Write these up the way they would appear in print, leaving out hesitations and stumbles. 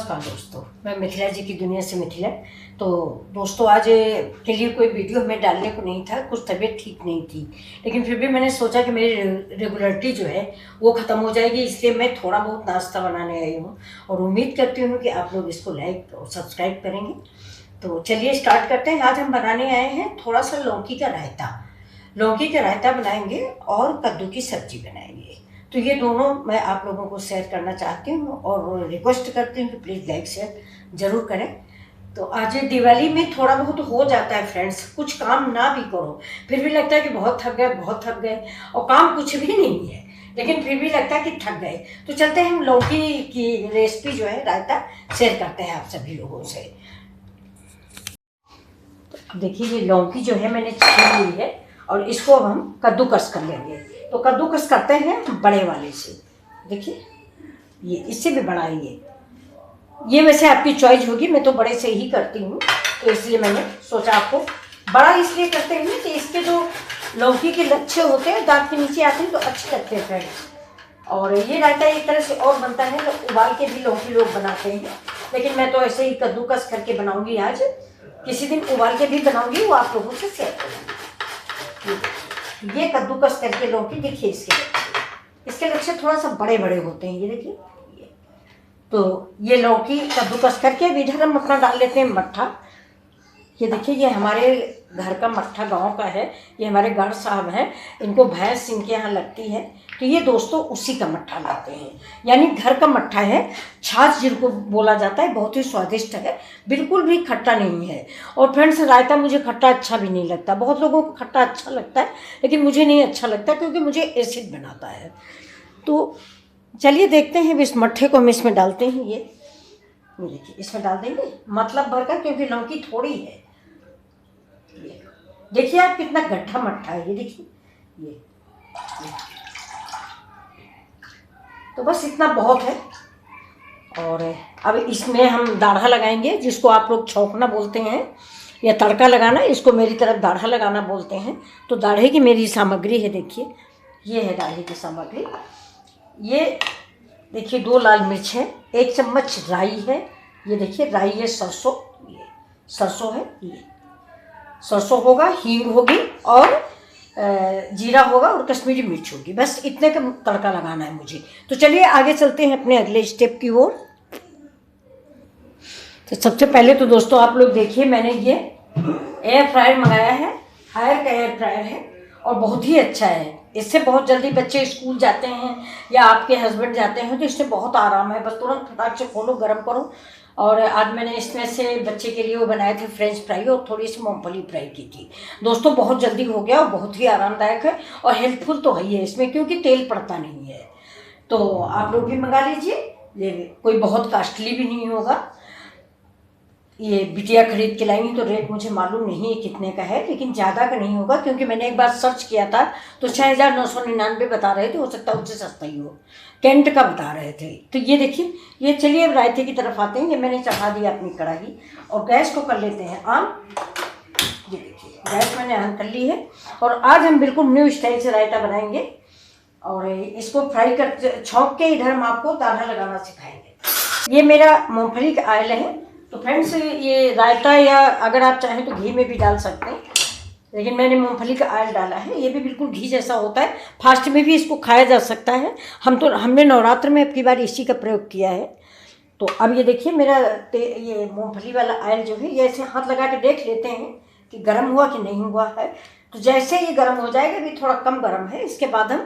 नमस्कार दोस्तों, मैं मिथिला जी की दुनिया से मिथिला। तो दोस्तों, आज के लिए कोई वीडियो हमें डालने को नहीं था, कुछ तबीयत ठीक नहीं थी, लेकिन फिर भी मैंने सोचा कि मेरी रेगुलरिटी जो है वो ख़त्म हो जाएगी, इसलिए मैं थोड़ा बहुत नाश्ता बनाने आई हूँ और उम्मीद करती हूँ कि आप लोग इसको लाइक और सब्सक्राइब करेंगे। तो चलिए स्टार्ट करते हैं। आज हम बनाने आए हैं थोड़ा सा लौकी का रायता। लौकी का रायता बनाएंगे और कद्दू की सब्जी बनाएंगे। तो ये दोनों मैं आप लोगों को शेयर करना चाहती हूँ और रिक्वेस्ट करती हूँ कि प्लीज़ लाइक शेयर ज़रूर करें। तो आज दिवाली में थोड़ा बहुत हो जाता है फ्रेंड्स, कुछ काम ना भी करो फिर भी लगता है कि बहुत थक गए और काम कुछ भी नहीं है, लेकिन फिर भी लगता है कि थक गए। तो चलते हैं, हम लौकी की रेसिपी जो है रायता शेयर करते हैं आप सभी लोगों से। तो देखिए, ये लौकी जो है मैंने छील ली है और इसको अब हम कद्दूकस कर लेंगे। तो कद्दूकस करते हैं बड़े वाले से। देखिए, ये इससे भी बड़ा है ये वैसे आपकी चॉइस होगी, मैं तो बड़े से ही करती हूँ, तो इसलिए मैंने सोचा आपको बड़ा इसलिए करते हैं कि इसके जो लौकी के लच्छे होते हैं दांत के नीचे आते हैं तो अच्छे लगते हैं फ्रेंड्स। और ये रायता एक तरह से और बनता है, तो उबाल के भी लौकी लोग बनाते हैं, लेकिन मैं तो ऐसे ही कद्दूकस करके बनाऊंगी। आज किसी दिन उबाल के भी बनाऊंगी, वो आप लोगों से शेयर करूँगी। ये कद्दूकस करके लौकी देखिए, इसके लच्छे थोड़ा सा बड़े बड़े होते हैं, ये देखिए। तो ये लौकी कद्दूकस करके अब इधर हम अपना डाल लेते हैं मट्ठा। ये देखिए, ये हमारे घर का मट्ठा गांव का है, ये हमारे गढ़ साहब हैं, इनको भैंस इनके यहाँ लगती है, तो ये दोस्तों उसी का मट्ठा लाते हैं, यानी घर का मट्ठा है। छाछ जिनको बोला जाता है, बहुत ही स्वादिष्ट है, बिल्कुल भी खट्टा नहीं है। और फ्रेंड्स, रायता मुझे खट्टा अच्छा भी नहीं लगता, बहुत लोगों को खट्टा अच्छा लगता है, लेकिन मुझे नहीं अच्छा लगता क्योंकि मुझे एसिड बनाता है। तो चलिए देखते हैं, इस मट्ठे को हम इसमें डालते हैं। ये देखिए, इसमें डाल देंगे मतलब भरकर, क्योंकि लौकी थोड़ी है। देखिए आप, कितना गट्ठा मट्ठा है, ये देखिए ये। तो बस इतना बहुत है। और अब इसमें हम दाढ़ा लगाएंगे, जिसको आप लोग छौंकना बोलते हैं या तड़का लगाना, इसको मेरी तरफ दाढ़ा लगाना बोलते हैं। तो दाढ़े की मेरी सामग्री है, देखिए ये है दाढ़े की सामग्री। ये देखिए, 2 लाल मिर्च है, 1 चम्मच राई है, ये देखिए राई है, सरसों, ये सरसों है, ये सरसों होगा, हींग होगी और जीरा होगा और कश्मीरी मिर्च होगी। बस इतने का तड़का लगाना है मुझे। तो चलिए आगे चलते हैं अपने अगले स्टेप की ओर। तो सबसे पहले तो दोस्तों आप लोग देखिए, मैंने ये एयर फ्रायर मंगाया है, हायर का एयर फ्रायर है और बहुत ही अच्छा है। इससे बहुत जल्दी बच्चे स्कूल जाते हैं या आपके हस्बैंड जाते हैं, तो इससे बहुत आराम है, बस तुरंत फटाक से खोलो, गर्म करो। और आज मैंने इसमें से बच्चे के लिए वो बनाए थे फ्रेंच फ्राई और थोड़ी सी मूंगफली फ्राई की थी। दोस्तों बहुत जल्दी हो गया और बहुत ही आरामदायक है और हेल्पफुल तो है ही है इसमें, क्योंकि तेल पड़ता नहीं है। तो आप लोग भी मंगा लीजिए, ये कोई बहुत कॉस्टली भी नहीं होगा। ये बिटिया खरीद के लाएंगी, तो रेट मुझे मालूम नहीं है कितने का है, लेकिन ज़्यादा का नहीं होगा, क्योंकि मैंने एक बार सर्च किया था तो 6,999 बता रहे थे, हो सकता है उससे सस्ता ही हो, कैंट का बता रहे थे। तो ये देखिए, ये चलिए अब रायते की तरफ आते हैं। ये मैंने चढ़ा दिया अपनी कढ़ाई और गैस को कर लेते हैं ऑन। ये देखिए, गैस मैंने ऑन कर ली है और आज हम बिल्कुल न्यू स्टाइल से रायता बनाएंगे और इसको फ्राई कर छौंक के इधर हम आपको दाढ़ा लगाना सिखाएंगे। ये मेरा मूँगफली का ऑयल है। तो फ्रेंड्स, ये रायता या अगर आप चाहें तो घी में भी डाल सकते हैं, लेकिन मैंने मूंगफली का ऑयल डाला है। ये भी बिल्कुल घी जैसा होता है, फास्ट में भी इसको खाया जा सकता है। हमने नवरात्र में अपनी बार इसी का प्रयोग किया है। तो अब ये देखिए, मेरा ये मूंगफली वाला ऑयल जो है, ये ऐसे हाथ लगा के देख लेते हैं कि गर्म हुआ कि नहीं हुआ है। तो जैसे ये गर्म हो जाएगा, अभी थोड़ा कम गर्म है, इसके बाद हम,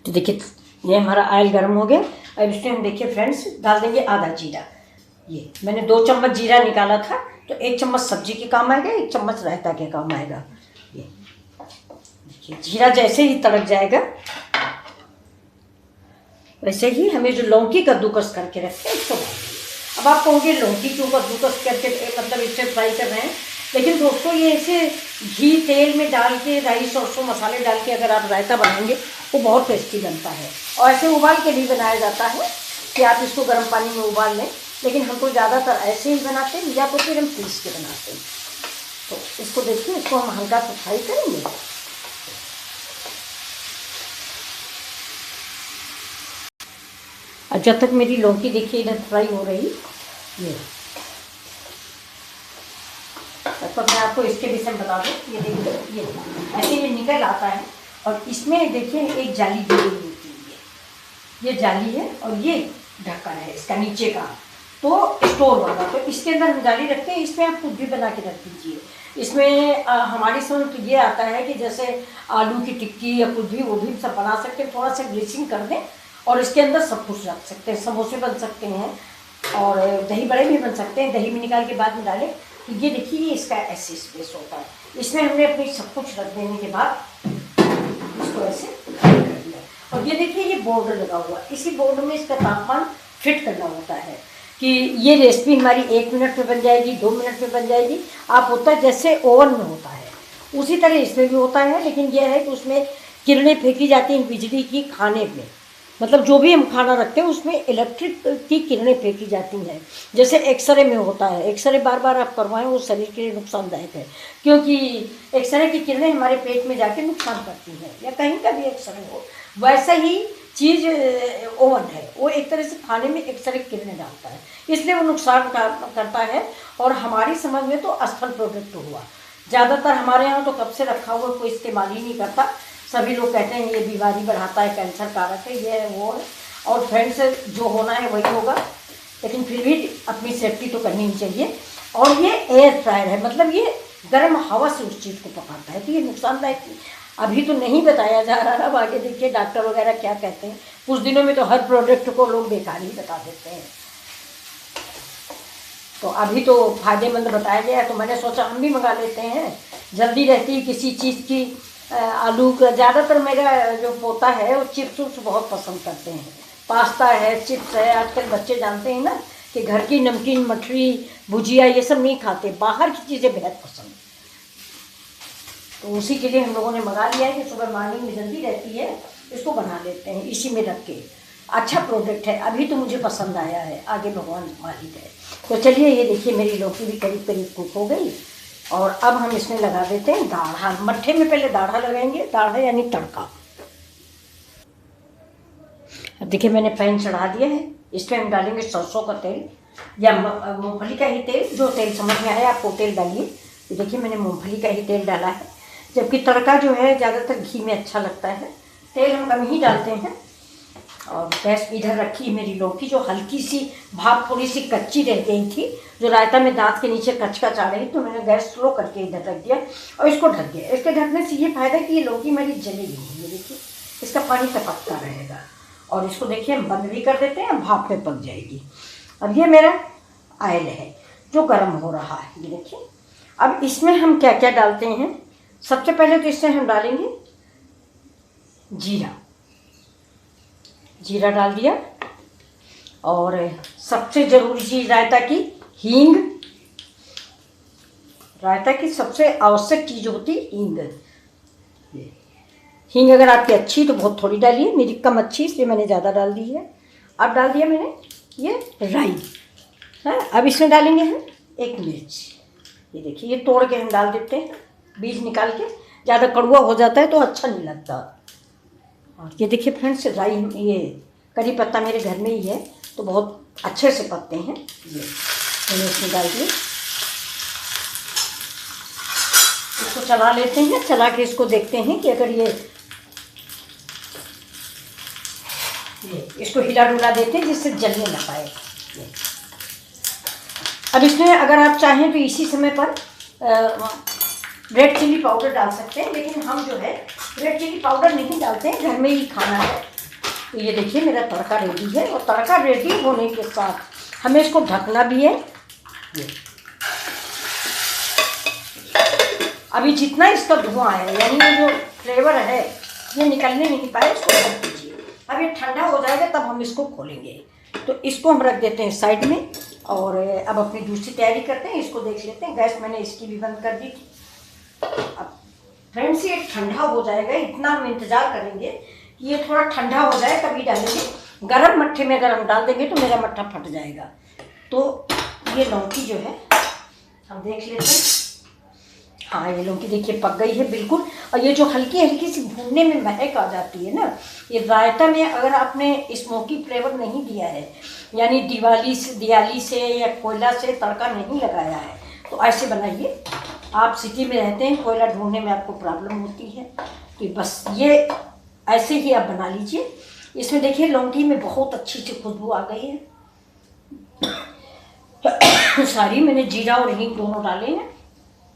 तो देखिए ये हमारा ऑयल गर्म हो गया। अब इसमें हम देखिए फ्रेंड्स डाल देंगे आधा जीरा। ये मैंने 2 चम्मच जीरा निकाला था, तो 1 चम्मच सब्जी के काम आएगा, 1 चम्मच रायता के काम आएगा। ये देखिए, जीरा जैसे ही तड़क जाएगा, वैसे ही हमें जो लौकी कद्दूकस करके रखे हैं इसको। अब आप कहोगे लौकी क्यों कद्दूकस करके, मतलब इससे फ्राई कर रहे हैं, लेकिन दोस्तों ये ऐसे घी तेल में डाल के, राई सरसों मसाले डाल के अगर आप रायता बनाएंगे वो बहुत टेस्टी बनता है। और ऐसे उबाल के भी बनाया जाता है कि आप इसको गर्म पानी में उबाल लें, लेकिन हम तो ज़्यादातर ऐसे ही बनाते हैं या तो फिर हम पीस के बनाते हैं। तो इसको देखिए, इसको हम हल्का सा फ्राई करेंगे। अब जब तक मेरी लौकी देखिए इधर फ्राई हो रही, ये तब तक मैं आपको इसके विषय में बता दूँ। ये देखिए, ये ऐसे ये निकल आता है और इसमें देखिए एक जाली दी गई होती है, ये जाली है और ये ढक्कन है इसका नीचे का, तो स्टोर वाला। तो इसके अंदर हम जाली रखते हैं, इसमें आप कुछ भी बना के रख दीजिए। इसमें हमारी समझ तो ये आता है कि जैसे आलू की टिक्की या कुछ भी, वो भी सब बना सकते हैं। थोड़ा सा ग्रीसिंग कर दें और इसके अंदर सब कुछ रख सकते हैं। समोसे बन सकते हैं और दही बड़े भी बन सकते हैं, दही में निकाल के बाद में डालें। तो ये देखिए, ये इसका ऐसे स्पेस होता है। इसमें हमने अपनी सब कुछ रख देने के बाद इसको ऐसे कर दिया। और ये देखिए, ये बोर्ड लगा हुआ, इसी बोर्ड में इसका तापमान फिट करना होता है कि ये रेसिपी हमारी 1 मिनट में बन जाएगी, 2 मिनट में बन जाएगी। आप होता है जैसे ओवन में होता है उसी तरह इसमें भी होता है, लेकिन यह है कि उसमें किरणें फेंकी जाती हैं बिजली की खाने में। मतलब जो भी हम खाना रखते हैं उसमें इलेक्ट्रिक की किरणें फेंकी जाती हैं। जैसे एक्सरे में होता है, एक्सरे बार बार आप करवाएं, वो शरीर के लिए नुकसानदायक है, क्योंकि एक्सरे की किरणें हमारे पेट में जाके नुकसान करती हैं, या कहीं का भी एक्सरे हो। वैसा ही चीज़ ओवन है, वो एक तरह से खाने में एक्सरे की किरणें डालता है, इसलिए वो नुकसान करता है। और हमारी समझ में तो अस्थल प्रोडक्ट हुआ, ज़्यादातर हमारे यहाँ तो कब से रखा हुआ कोई इस्तेमाल ही नहीं करता। सभी लोग कहते हैं ये बीमारी बढ़ाता है, कैंसर कारक है, ये है वो है, और फ्रेंड्स जो होना है वही होगा, लेकिन फिर भी अपनी सेफ्टी तो करनी ही चाहिए। और ये एयर फ्रायर है, मतलब ये गर्म हवा से उस चीज़ को पकाता है, तो ये नुकसानदायक अभी तो नहीं बताया जा रहा है। आगे देखिए डॉक्टर वगैरह क्या कहते हैं, कुछ दिनों में तो हर प्रोडक्ट को लोग बेकार ही बता देते हैं। तो अभी तो फायदेमंद बताया गया है, तो मैंने सोचा हम भी मंगा लेते हैं, जल्दी रहती है किसी चीज़ की। आलू का ज़्यादातर मेरा जो पोता है वो चिप्स उप्स बहुत पसंद करते हैं, पास्ता है, चिप्स है। आजकल बच्चे जानते हैं ना कि घर की नमकीन, मठरी, भुजिया ये सब नहीं खाते, बाहर की चीज़ें बेहद पसंद। तो उसी के लिए हम लोगों ने मंगा लिया है कि सुबह मॉर्निंग में जल्दी रहती है, इसको बना लेते हैं इसी में रख के। अच्छा प्रोडक्ट है, अभी तो मुझे पसंद आया है, आगे भगवान मालिक है। तो चलिए, ये देखिए मेरी लौकी भी करीब करीब कुक हो गई और अब हम इसमें लगा देते हैं दाढ़ा। मट्ठे में पहले दाढ़ा लगाएंगे, दाढ़ा यानी तड़का। अब देखिए मैंने पैन चढ़ा दिया है, इसमें हम डालेंगे सरसों का तेल या मूंगफली का ही तेल, जो तेल समझ में आया आप वो तेल डालिए। तो देखिए मैंने मूंगफली का ही तेल डाला है, जबकि तड़का जो है ज़्यादातर घी में अच्छा लगता है, तेल हम कम ही डालते हैं। और गैस इधर रखी मेरी लौकी, जो हल्की सी भाप थोड़ी सी कच्ची रह गई थी, जो रायता में दांत के नीचे कचकच आ रही, तो मैंने गैस स्लो करके इधर रख दिया और इसको ढक दिया। इसके ढकने से ये फायदा कि ये लौकी मेरी जलेगी नहीं, ये देखिए इसका पानी टपकता रहेगा। और इसको देखिए हम बंद भी कर देते हैं, भाप में पक जाएगी। अब ये मेरा ऑयल है जो गर्म हो रहा है, ये देखिए। अब इसमें हम क्या क्या डालते हैं, सबसे पहले तो इसमें हम डालेंगे जीरा, जीरा डाल दिया। और सबसे ज़रूरी चीज़ रायता की हींग, रायता की सबसे आवश्यक चीज़ होती हींग। हींग अगर आपकी अच्छी तो बहुत थोड़ी डालिए, मेरी कम अच्छी इसलिए मैंने ज़्यादा डाल दी है। अब डाल दिया मैंने ये राई है। अब इसमें डालेंगे हम एक मिर्च, ये देखिए ये तोड़ के हम डाल देते हैं, बीज निकाल के, ज़्यादा कड़वा हो जाता है तो अच्छा नहीं लगता। और ये देखिए फ्रेंड्स, राई ये करी पत्ता मेरे घर में ही है तो बहुत अच्छे से पकते हैं। ये मैंने इसमें डाल दिए, इसको चला लेते हैं, चला के इसको देखते हैं कि अगर ये इसको हिला डुला देते हैं जिससे जलने ना पाए। अब इसमें अगर आप चाहें तो इसी समय पर रेड चिली पाउडर डाल सकते हैं, लेकिन हम जो है रेड चिली पाउडर नहीं डालते हैं, घर में ही खाना है। तो ये देखिए मेरा तड़का रेडी है, और तड़का रेडी होने के साथ हमें इसको ढकना भी है। अभी जितना इसका धुआं है, यानी ये जो फ्लेवर है ये निकलने नहीं पाए, इसको ढक दीजिए। अब ये ठंडा हो जाएगा तब हम इसको खोलेंगे। तो इसको हम रख देते हैं साइड में, और अब अपनी दूसरी तैयारी करते हैं। इसको देख लेते हैं, गैस मैंने इसकी भी बंद कर दी थी। अब फ्रेंड्स ये ठंडा हो जाएगा, इतना हम इंतज़ार करेंगे कि ये थोड़ा ठंडा हो जाए तभी डालेंगे। गरम मट्ठे में अगर हम डाल देंगे तो मेरा मट्ठा फट जाएगा। तो ये लौकी जो है हम देख लेते हैं, हाँ, ये लौकी देखिए पक गई है बिल्कुल। और ये जो हल्की हल्की सी भूनने में महक आ जाती है ना, ये रायता में अगर आपने स्मोकी फ्लेवर नहीं दिया है, यानी दिवाली से या कोयला से तड़का नहीं लगाया है, तो ऐसे बनाइए। आप सिटी में रहते हैं, कोयला ढूंढने में आपको प्रॉब्लम होती है, तो बस ये ऐसे ही आप बना लीजिए। इसमें देखिए लौकी में बहुत अच्छी सी खुशबू आ गई है। सारी मैंने जीरा और हींग दोनों डाले हैं।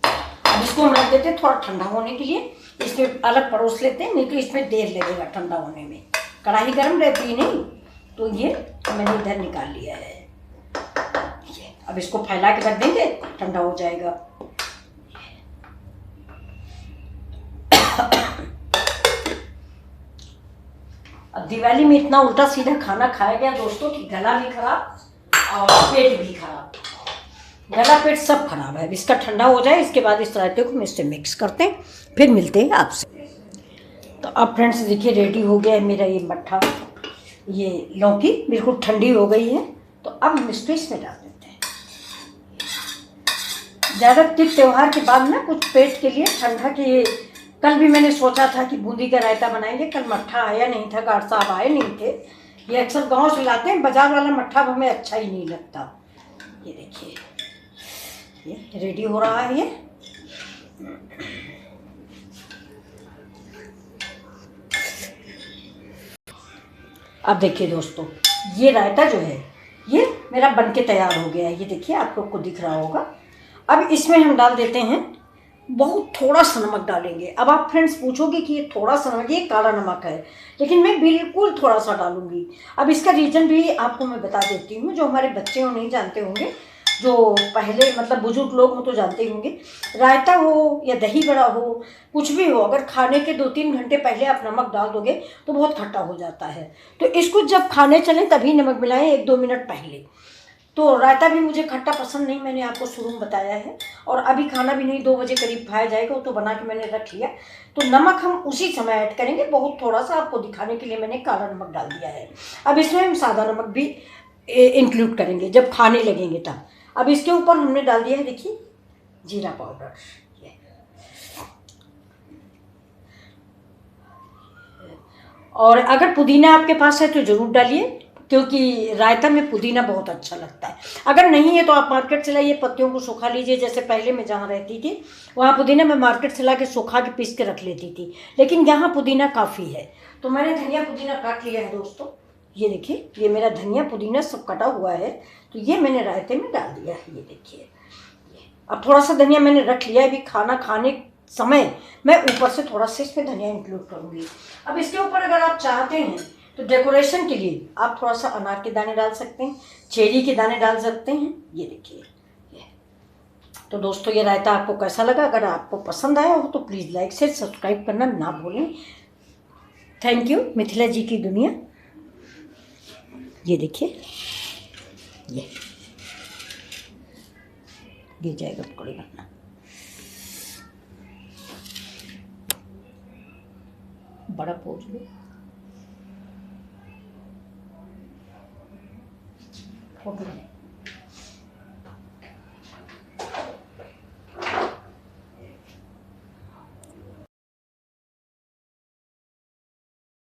अब इसको हम रख देते हैं थोड़ा ठंडा होने के लिए। इसमें अलग परोस लेते हैं, नहीं तो इसमें देर लगेगा ठंडा होने में। कढ़ाई गर्म रहती है नहीं, तो ये मैंने इधर निकाल लिया है। ये अब इसको फैला के रख देंगे, ठंडा हो जाएगा। अब दिवाली में इतना उल्टा सीधा खाना खाया गया दोस्तों कि गला भी खराब और पेट भी खराब। गला पेट सब खराब है। इसका ठंडा हो जाए, इसके बाद इस रायते को हम इससे मिक्स करते हैं, फिर मिलते हैं आपसे। तो अब फ्रेंड्स देखिए रेडी हो गया है मेरा ये मट्ठा। ये लौकी बिल्कुल ठंडी हो गई है, तो अब हम इसको इसमें डाल देते हैं। ज़्यादा तीज त्यौहार के बाद ना कुछ पेट के लिए ठंडा के, कल भी मैंने सोचा था कि बूंदी का रायता बनाएंगे, कल मट्ठा आया नहीं था, गार्ड साहब आए नहीं थे। ये अक्सर गांव से लाते हैं, बाजार वाला मट्ठा हमें अच्छा ही नहीं लगता। ये देखिए ये रेडी हो रहा है। ये अब देखिए दोस्तों, ये रायता जो है ये मेरा बनके तैयार हो गया है। ये देखिए आप लोग को दिख रहा होगा। अब इसमें हम डाल देते हैं, बहुत थोड़ा सा नमक डालेंगे। अब आप फ्रेंड्स पूछोगे कि ये थोड़ा सा नमक, ये काला नमक है, लेकिन मैं बिल्कुल थोड़ा सा डालूंगी। अब इसका रीज़न भी आपको मैं बता देती हूँ। जो हमारे बच्चे हो नहीं जानते होंगे, जो पहले मतलब बुजुर्ग लोग हो तो जानते ही होंगे। रायता हो या दही बड़ा हो, कुछ भी हो, अगर खाने के 2-3 घंटे पहले आप नमक डाल दोगे तो बहुत खट्टा हो जाता है। तो इसको जब खाने चलें तभी नमक मिलाएं, 1-2 मिनट पहले। तो रायता भी मुझे खट्टा पसंद नहीं, मैंने आपको शुरू में बताया है। और अभी खाना भी नहीं 2 बजे करीब खाया जाएगा, तो बना के मैंने रख लिया। तो नमक हम उसी समय ऐड करेंगे, बहुत थोड़ा सा आपको दिखाने के लिए मैंने काला नमक डाल दिया है। अब इसमें हम सादा नमक भी इंक्लूड करेंगे जब खाने लगेंगे तब। अब इसके ऊपर हमने डाल दिया है देखिए जीरा पाउडर। और अगर पुदीना आपके पास है तो ज़रूर डालिए, क्योंकि रायता में पुदीना बहुत अच्छा लगता है। अगर नहीं है तो आप मार्केट से लाइए, पत्तियों को सुखा लीजिए। जैसे पहले मैं जहाँ रहती थी वहाँ पुदीना मैं मार्केट से ला के सुखा के पीस के रख लेती थी, लेकिन यहाँ पुदीना काफ़ी है। तो मैंने धनिया पुदीना काट लिया है दोस्तों। ये देखिए ये मेरा धनिया पुदीना सब कटा हुआ है, तो ये मैंने रायते में डाल दिया है। ये देखिए अब थोड़ा सा धनिया मैंने रख लिया है, अभी खाना खाने समय मैं ऊपर से थोड़ा सा इसमें धनिया इंक्लूड करूँगी। अब इसके ऊपर अगर आप चाहते हैं तो डेकोरेशन के लिए आप थोड़ा सा अनार के दाने डाल सकते हैं, चेरी के दाने डाल सकते हैं। ये देखिए ये। तो दोस्तों ये रायता आपको कैसा लगा? अगर आपको पसंद आया हो तो प्लीज़ लाइक शेयर सब्सक्राइब करना ना भूलें। Thank you. मिथिला जी की दुनिया। ये देखिए ये गिर जाएगा पकड़े करना। बड़ा पोंछ लो, फोटो